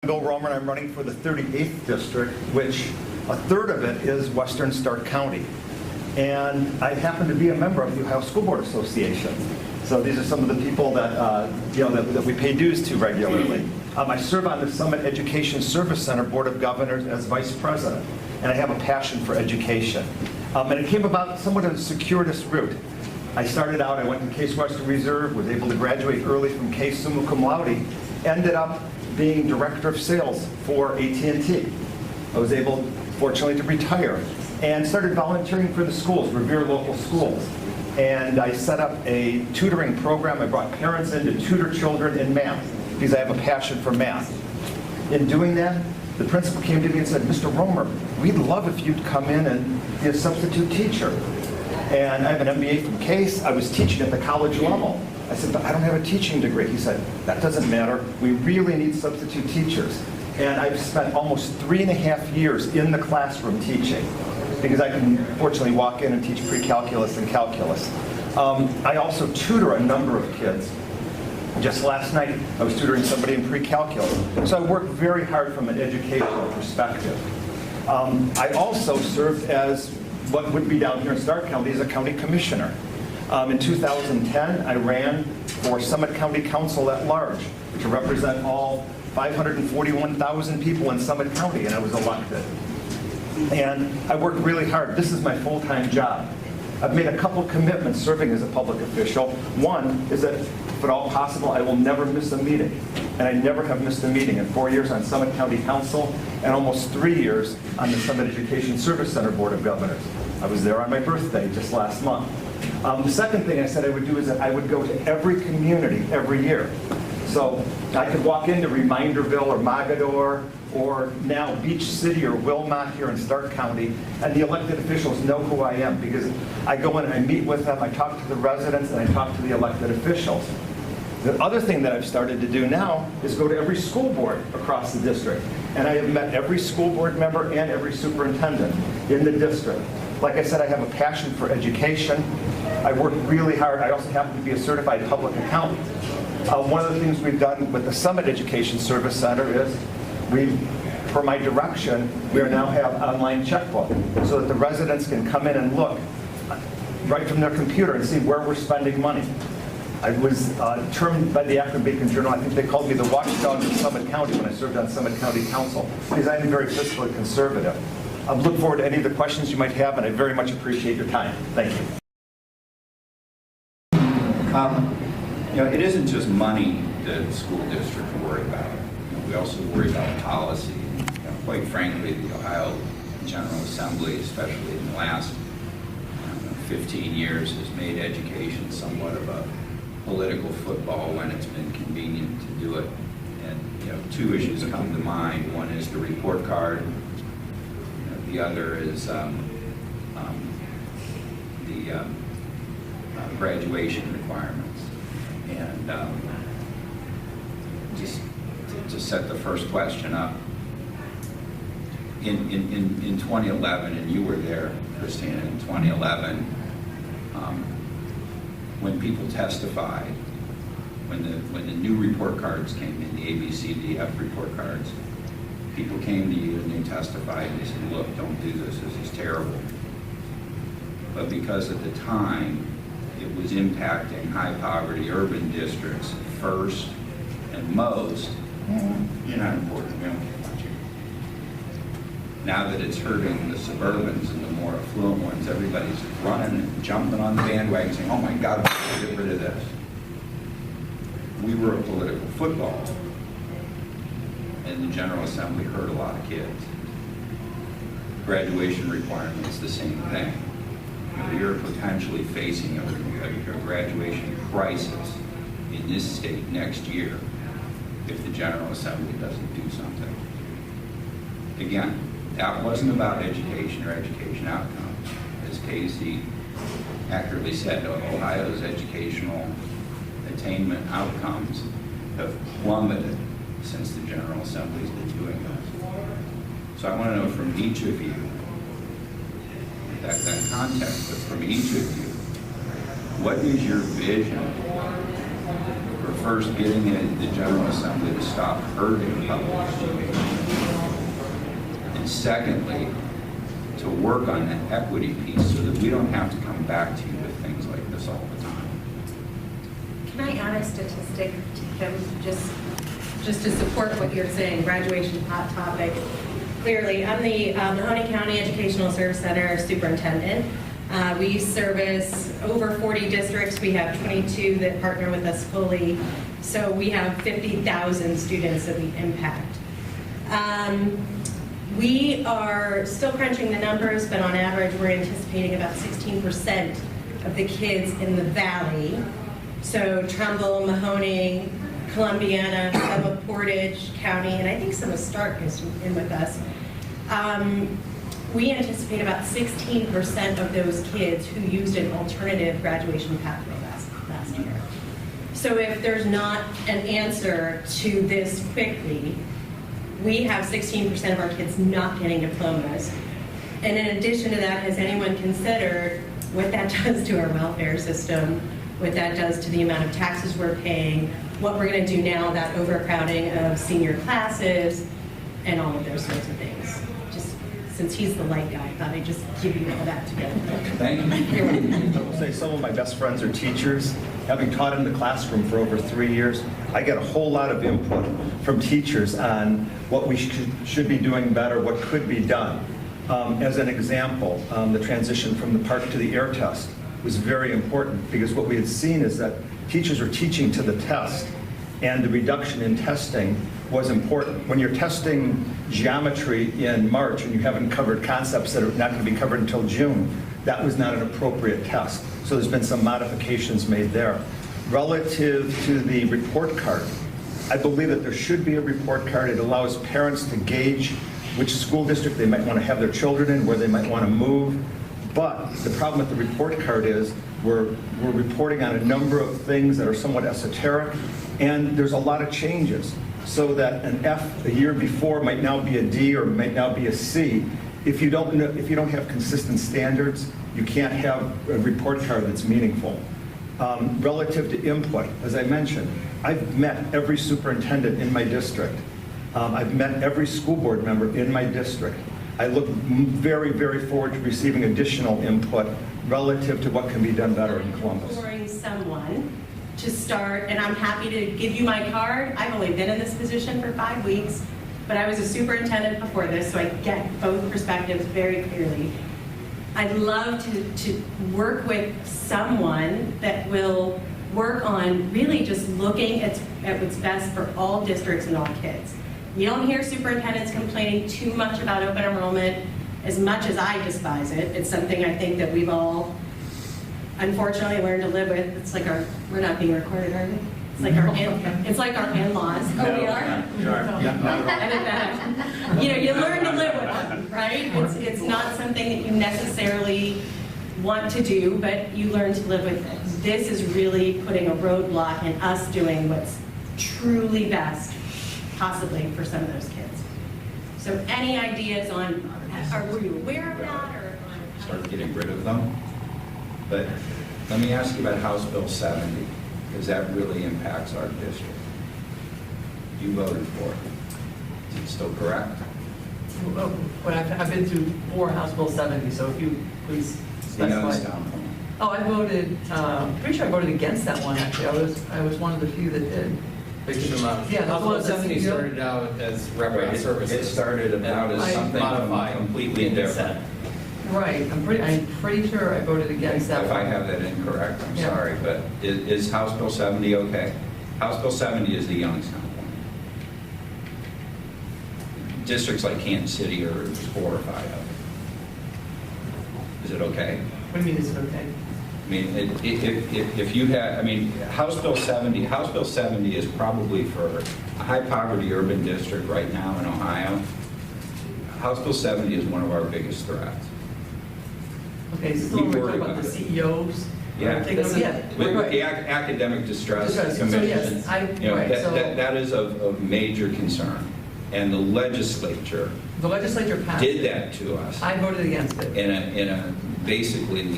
Bill Roemer, and I'm running for the 38th district, which a third of it is Western Stark County. And I happen to be a member of the Ohio School Board Association. So these are some of the people that, that we pay dues to regularly. I serve on the Summit Education Service Center Board of Governors as Vice President, and I have a passion for education. And it came about somewhat of a circuitous route. I started out, I went to Case Western Reserve, was able to graduate early from Case summa cum laude, ended up being Director of Sales for AT&T. I was able, fortunately, to retire and started volunteering for the schools, Revere local schools. And I set up a tutoring program. I brought parents in to tutor children in math because I have a passion for math. In doing that, the principal came to me and said, Mr. Roemer, we'd love if you'd come in and be a substitute teacher. And I have an MBA from Case. I was teaching at the college level. I said, but I don't have a teaching degree. He said, that doesn't matter. We really need substitute teachers. And I've spent almost 3.5 years in the classroom teaching because I can fortunately walk in and teach pre-calculus and calculus. I also tutor a number of kids. Just last night, I was tutoring somebody in pre-calculus. So I work very hard from an educational perspective. I also served as what would be down here in Stark County as a county commissioner. In 2010, I ran for Summit County Council at large to represent all 541,000 people in Summit County, and I was elected. And I worked really hard. This is my full-time job. I've made a couple commitments serving as a public official. One is that, if at all possible, I will never miss a meeting. And I never have missed a meeting in 4 years on Summit County Council and almost 3 years on the Summit Education Service Center Board of Governors. I was there on my birthday just last month. The second thing I said I would do is that I would go to every community every year. So I could walk into Reminderville or Mogador or now Beach City or Wilmot here in Stark County, and the elected officials know who I am because I go in and I meet with them, I talk to the residents, and I talk to the elected officials. The other thing that I've started to do now is go to every school board across the district. And I have met every school board member and every superintendent in the district. Like I said, I have a passion for education. I work really hard. I also happen to be a certified public accountant. One of the things we've done with the Summit Education Service Center is for my direction, we now have online checkbook so that the residents can come in and look right from their computer and see where we're spending money. I was termed by the Akron Beacon Journal, I think they called me the watchdog of Summit County when I served on Summit County Council because I'm very fiscally conservative. I look forward to any of the questions you might have, and I very much appreciate your time. Thank you. It isn't just money that the school district worry about. We also worry about policy. Quite frankly, the Ohio General Assembly, especially in the last 15 years, has made education somewhat of a political football when it's been convenient to do it. And two issues come to mind. One is the report card. The other is the graduation requirements. And just to set the first question up, in 2011, and you were there, Christina, in 2011, when people testified, when the new report cards came in, the A, B, C, D, F report cards, people came to you and they testified and they said, look, don't do this is terrible. But because at the time, it was impacting high poverty urban districts first and most, you're not important, we don't care about you. Now that it's hurting the suburbans and the more affluent ones, everybody's running and jumping on the bandwagon saying, oh my God, we have to get rid of this. We were a political football, and the General Assembly hurt a lot of kids. Graduation requirements, the same thing. You're potentially facing a graduation crisis in this state next year if the General Assembly doesn't do something. Again, that wasn't about education or education outcomes. As Casey accurately said, Ohio's educational attainment outcomes have plummeted since the General Assembly's been doing this. So I want to know from each of you, that context, but from each of you, what is your vision for first, getting the General Assembly to stop hurting public education. And secondly, to work on the equity piece so that we don't have to come back to you with things like this all the time. Can I add a statistic to Kim, just to support what you're saying, graduation hot topic? Clearly, I'm the Mahoney County Educational Service Center superintendent. We service over 40 districts. We have 22 that partner with us fully. So we have 50,000 students that we impact. We are still crunching the numbers, but on average, we're anticipating about 16% of the kids in the Valley. So Trumbull, Mahoney, Columbiana, some of Portage County, and I think some of Stark is in with us. We anticipate about 16% of those kids who used an alternative graduation pathway last year. So if there's not an answer to this quickly, we have 16% of our kids not getting diplomas. And in addition to that, has anyone considered what that does to our welfare system, what that does to the amount of taxes we're paying, what we're going to do now about overcrowding of senior classes, and all of those sorts of things. Just since he's the light guy, I thought I'd just give you all that together. Thank you. I will say some of my best friends are teachers. Having taught in the classroom for over 3 years, I get a whole lot of input from teachers on what we should be doing better, what could be done. As an example, the transition from the park to the air test was very important because what we had seen is that teachers are teaching to the test, and the reduction in testing was important. When you're testing geometry in March and you haven't covered concepts that are not going to be covered until June, that was not an appropriate test. So there's been some modifications made there. Relative to the report card, I believe that there should be a report card. It allows parents to gauge which school district they might want to have their children in, where they might want to move. But the problem with the report card is we're reporting on a number of things that are somewhat esoteric, and there's a lot of changes. So that an F a year before might now be a D or might now be a C. If you don't have consistent standards, you can't have a report card that's meaningful. Relative to input, as I mentioned, I've met every superintendent in my district. I've met every school board member in my district. I look very, very forward to receiving additional input relative to what can be done better in Columbus. Imploring someone to start, and I'm happy to give you my card. I've only been in this position for 5 weeks, but I was a superintendent before this, so I get both perspectives very clearly. I'd love to work with someone that will work on really just looking at what's best for all districts and all kids. You don't hear superintendents complaining too much about open enrollment, as much as I despise it. It's something I think that we've all unfortunately learned to live with. It's like we're not being recorded, are we? It's like our in-laws. Oh, we are? Edit that. You learn to live with them, right? It's not something that you necessarily want to do, but you learn to live with it. This is really putting a roadblock in us doing what's truly best, possibly, for some of those kids. So any ideas on, were you aware of that? Or Start getting rid of them. But let me ask you about House Bill 70, because that really impacts our district. You voted for it. Is it still correct? Well, I've been through 4 House Bill 70, so if you please The specify. Youngstown one. Oh, I voted, pretty sure I voted against that one, actually. I was one of the few that did. Yeah, House Bill 70 CEO. started out as wraparound services. It started about as I something modified completely different. Right, I'm pretty sure I voted against that If one. I have that incorrect, I'm Yeah. sorry, but is House Bill 70 okay? House Bill 70 is the Youngstown one. Districts like Kansas City are 4 or 5 of it. Is it okay? What do you mean, is it okay? I mean, if you had, I mean, House Bill 70 is probably for a high poverty urban district right now in Ohio. House Bill 70 is one of our biggest threats. Okay, so We we're worry talking about about the it. CEOs? Yeah. Yeah, With right. the Academic Distress So Commission, yes, that is of major concern. And the legislature The legislature passed did it. that to us I voted against it. in a basically,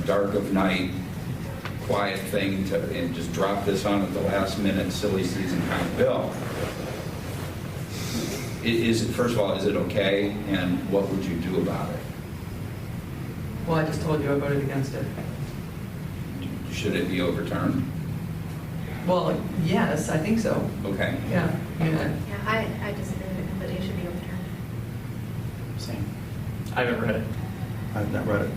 dark of night quiet thing to, and just drop this on at the last minute, silly season kind of bill. Is it, first of all, is it okay, and what would you do about it? Well, I just told you I voted against it. Should it be overturned? Well, yes, I think so. Okay. Yeah. Yeah, I disagree with it completely. It should be overturned. Same. I haven't read it. I've not read it.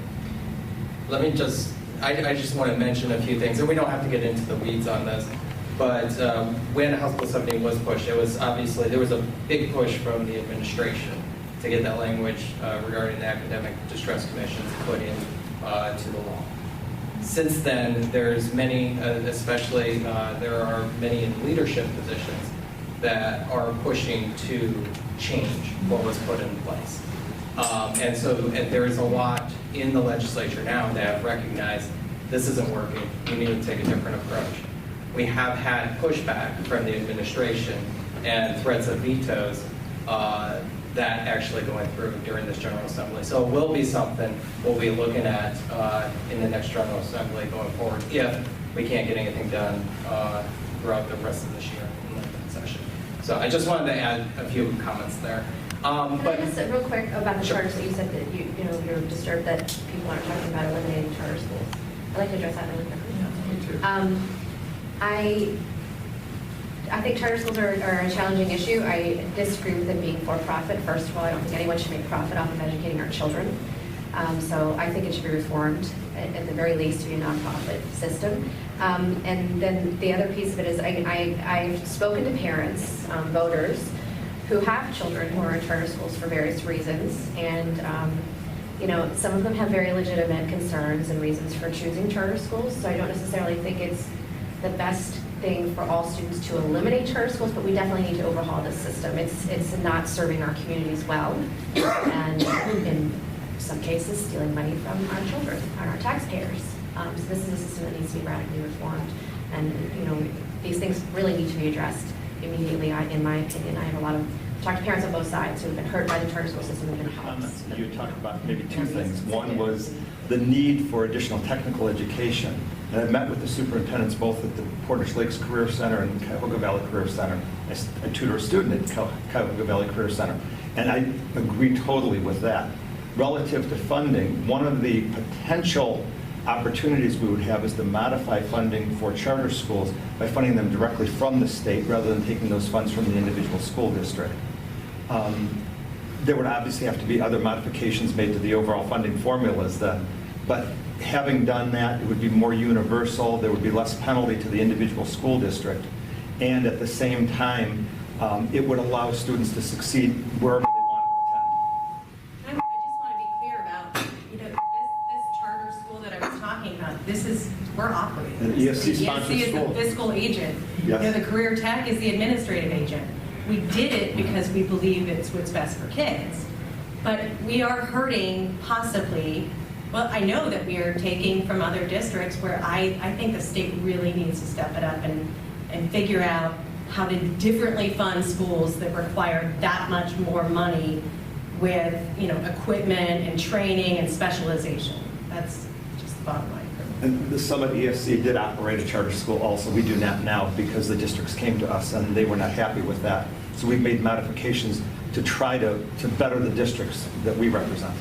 Let me just, I just want to mention a few things, and we don't have to get into the weeds on this, but when House Bill 70 was pushed, it was obviously, there was a big push from the administration to get that language regarding the academic distress commissions put in to the law. Since then, there's many, especially there are many in leadership positions that are pushing to change what was put in place. And so there is a lot in the legislature now that have recognized this isn't working. We need to take a different approach. We have had pushback from the administration and threats of vetoes that actually going through during this General Assembly. So it will be something we'll be looking at in the next General Assembly going forward if we can't get anything done throughout the rest of this year in the session. So I just wanted to add a few comments there. Can I just real quick about the Sure. charters that you said that you're disturbed that people aren't talking about eliminating charter schools. I'd like to address that really quickly. Me too. I think charter schools are a challenging issue. I disagree with them being for-profit. First of all, I don't think anyone should make profit off of educating our children. So I think it should be reformed, at the very least, to be a nonprofit system. And then the other piece of it is I've spoken to parents, voters, who have children who are in charter schools for various reasons. And some of them have very legitimate concerns and reasons for choosing charter schools. So I don't necessarily think it's the best thing for all students to eliminate charter schools, but we definitely need to overhaul this system. It's not serving our communities well, and in some cases, stealing money from our children and our taxpayers. So this is a system that needs to be radically reformed, and these things really need to be addressed immediately. In my opinion, I have talked to parents on both sides who have been hurt by the charter school system and been helped. You talked about maybe two things. One was the need for additional technical education. And I met with the superintendents both at the Portage Lakes Career Center and Cuyahoga Valley Career Center. I tutor a student at Cuyahoga Valley Career Center. And I agree totally with that. Relative to funding, one of the potential opportunities we would have is to modify funding for charter schools by funding them directly from the state rather than taking those funds from the individual school district. There would obviously have to be other modifications made to the overall funding formulas then, but having done that, it would be more universal, there would be less penalty to the individual school district, and at the same time, it would allow students to succeed wherever they want to attend. I just want to be clear about, this charter school that I was talking about, we're operating. An this. ESC-sponsored The ESC is school. the fiscal agent. Yes. The career tech is the administrative agent. We did it because we believe it's what's best for kids. But we are hurting possibly, well, I know that we are taking from other districts where I think the state really needs to step it up and figure out how to differently fund schools that require that much more money with, equipment and training and specialization. That's just the bottom line. And the Summit ESC did operate a charter school also. We do not now because the districts came to us and they were not happy with that. So we've made modifications to try to better the districts that we represent.